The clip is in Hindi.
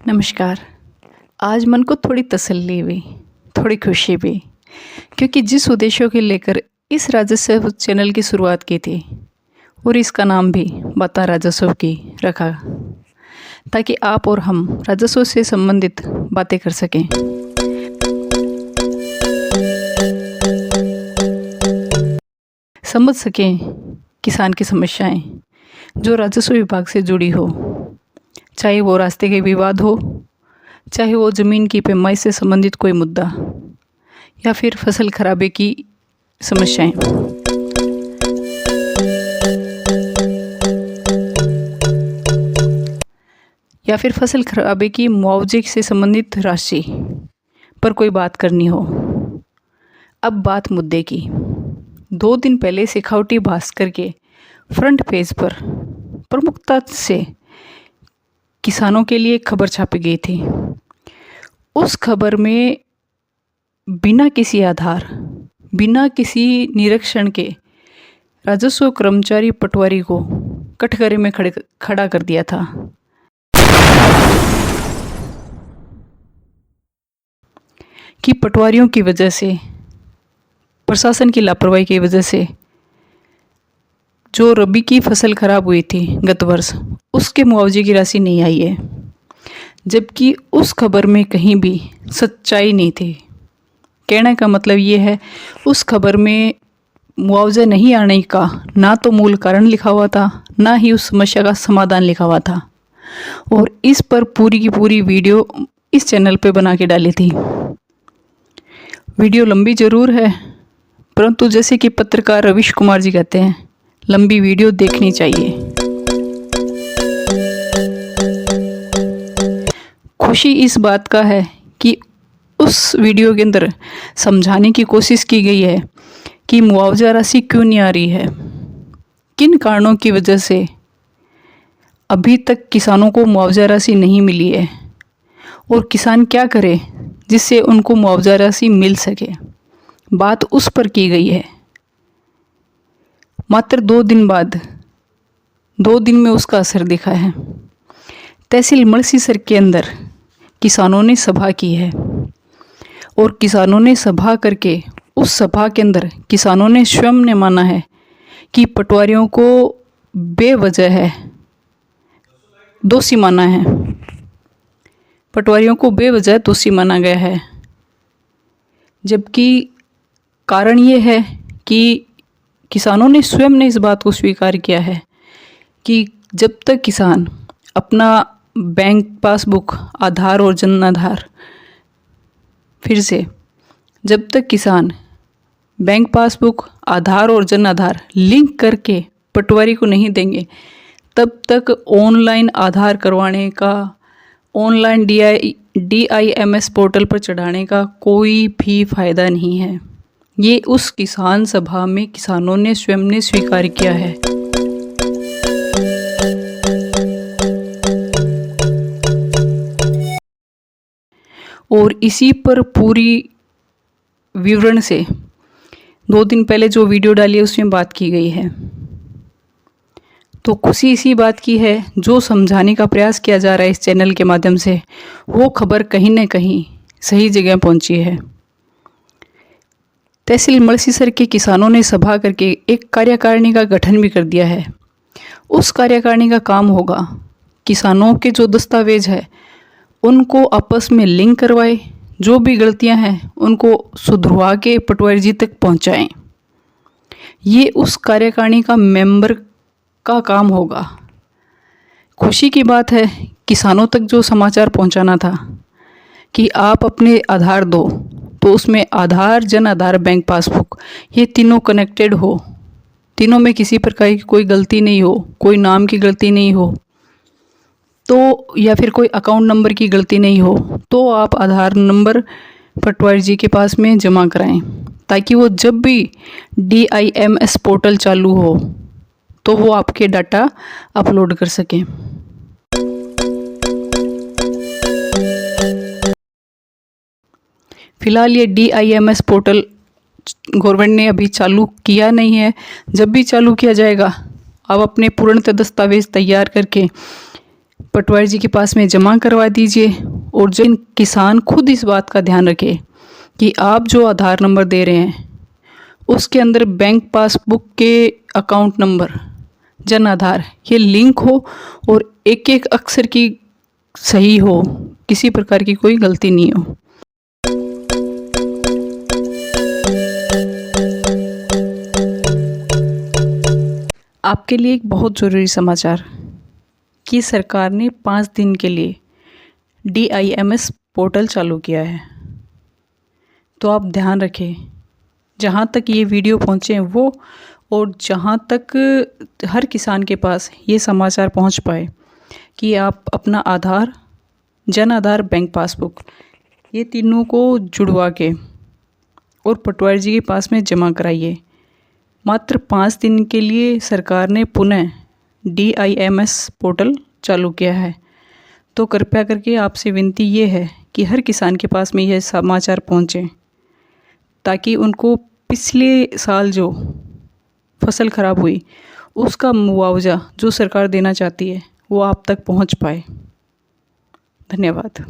नमस्कार। आज मन को थोड़ी तसल्ली हुई, थोड़ी खुशी भी, क्योंकि जिस उद्देश्यों के लेकर इस राजस्व चैनल की शुरुआत की थी और इसका नाम भी बातें राजस्व की रखा, ताकि आप और हम राजस्व से संबंधित बातें कर सकें। समझ सकें किसान की समस्याएं जो राजस्व विभाग से जुड़ी हो, चाहे वो रास्ते के विवाद हो, चाहे वो ज़मीन की पैमाई से संबंधित कोई मुद्दा, या फिर फसल खराबे की समस्याएं। या फिर फसल खराबे की मुआवजे से संबंधित राशि पर कोई बात करनी हो। अब बात मुद्दे की। 2 दिन पहले शेखावटी भास्कर के फ्रंट पेज पर प्रमुखता से किसानों के लिए खबर छापी गई थी। उस खबर में बिना किसी आधार, बिना किसी निरीक्षण के राजस्व कर्मचारी पटवारी को कटघरे में खड़ा कर दिया था। कि पटवारियों की वजह से, प्रशासन की लापरवाही की वजह से जो रबी की फसल खराब हुई थी गत वर्ष, उसके मुआवजे की राशि नहीं आई है, जबकि उस खबर में कहीं भी सच्चाई नहीं थी। कहने का मतलब ये है, उस खबर में मुआवजा नहीं आने का ना तो मूल कारण लिखा हुआ था, ना ही उस समस्या का समाधान लिखा हुआ था। और इस पर पूरी की पूरी वीडियो इस चैनल पे बना के डाली थी। वीडियो लंबी ज़रूर है, परंतु जैसे कि पत्रकार रविश कुमार जी कहते हैं, लंबी वीडियो देखनी चाहिए। खुशी इस बात का है कि उस वीडियो के अंदर समझाने की कोशिश की गई है कि मुआवजा राशि क्यों नहीं आ रही है, किन कारणों की वजह से अभी तक किसानों को मुआवजा राशि नहीं मिली है, और किसान क्या करे जिससे उनको मुआवजा राशि मिल सके। बात उस पर की गई है। मात्र 2 दिन बाद, 2 दिन में उसका असर दिखा है। तहसील मलसीसर के अंदर किसानों ने सभा की है, और किसानों ने सभा करके उस सभा के अंदर किसानों ने स्वयं ने माना है कि पटवारियों को बेवजह है दोषी माना है। पटवारियों को बेवजह दोषी माना गया है, जबकि कारण ये है कि किसानों ने स्वयं ने इस बात को स्वीकार किया है कि जब तक किसान अपना बैंक पासबुक, आधार और जन आधार, फिर से जब तक किसान बैंक पासबुक, आधार और जन आधार लिंक करके पटवारी को नहीं देंगे, तब तक ऑनलाइन आधार करवाने का, ऑनलाइन DIMS पोर्टल पर चढ़ाने का कोई भी फायदा नहीं है। ये उस किसान सभा में किसानों ने स्वयं ने स्वीकार किया है। और इसी पर पूरी विवरण से 2 दिन पहले जो वीडियो डाली है उसमें बात की गई है। तो खुशी इसी बात की है, जो समझाने का प्रयास किया जा रहा है इस चैनल के माध्यम से, वो खबर कहीं न कहीं सही जगह पहुंची है। तहसील मलसीसर के किसानों ने सभा करके एक कार्यकारिणी का गठन भी कर दिया है। उस कार्यकारिणी का काम होगा किसानों के जो दस्तावेज है उनको आपस में लिंक करवाए, जो भी गलतियां हैं उनको सुधरवा के पटवारी जी तक पहुंचाएं। ये उस कार्यकारिणी का मेंबर का काम होगा। खुशी की बात है, किसानों तक जो समाचार पहुंचाना था कि आप अपने आधार दो, तो उसमें आधार, जन आधार, बैंक पासबुक, ये तीनों कनेक्टेड हो, तीनों में किसी प्रकार की कोई गलती नहीं हो, कोई नाम की गलती नहीं हो, तो या फिर कोई अकाउंट नंबर की गलती नहीं हो, तो आप आधार नंबर पटवारी जी के पास में जमा कराएं, ताकि वो जब भी DIMS पोर्टल चालू हो तो वो आपके डाटा अपलोड कर सकें। फिलहाल ये DIMS पोर्टल गवर्नमेंट ने अभी चालू किया नहीं है। जब भी चालू किया जाएगा, आप अपने पूर्णतः दस्तावेज तैयार करके पटवारी जी के पास में जमा करवा दीजिए। और जो किसान खुद इस बात का ध्यान रखे कि आप जो आधार नंबर दे रहे हैं उसके अंदर बैंक पासबुक के अकाउंट नंबर, जन आधार, ये लिंक हो और एक एक अक्षर की सही हो, किसी प्रकार की कोई गलती नहीं हो। आपके लिए एक बहुत ज़रूरी समाचार कि सरकार ने 5 दिन के लिए DIMS पोर्टल चालू किया है। तो आप ध्यान रखें, जहाँ तक ये वीडियो पहुँचे वो, और जहाँ तक हर किसान के पास ये समाचार पहुँच पाए कि आप अपना आधार, जन आधार, बैंक पासबुक, ये तीनों को जुड़वा के और पटवारी जी के पास में जमा कराइए। मात्र 5 दिन के लिए सरकार ने पुनः DIMS पोर्टल चालू किया है। तो कृपया करके आपसे विनती ये है कि हर किसान के पास में यह समाचार पहुँचे, ताकि उनको पिछले साल जो फसल खराब हुई उसका मुआवजा जो सरकार देना चाहती है वो आप तक पहुँच पाए। धन्यवाद।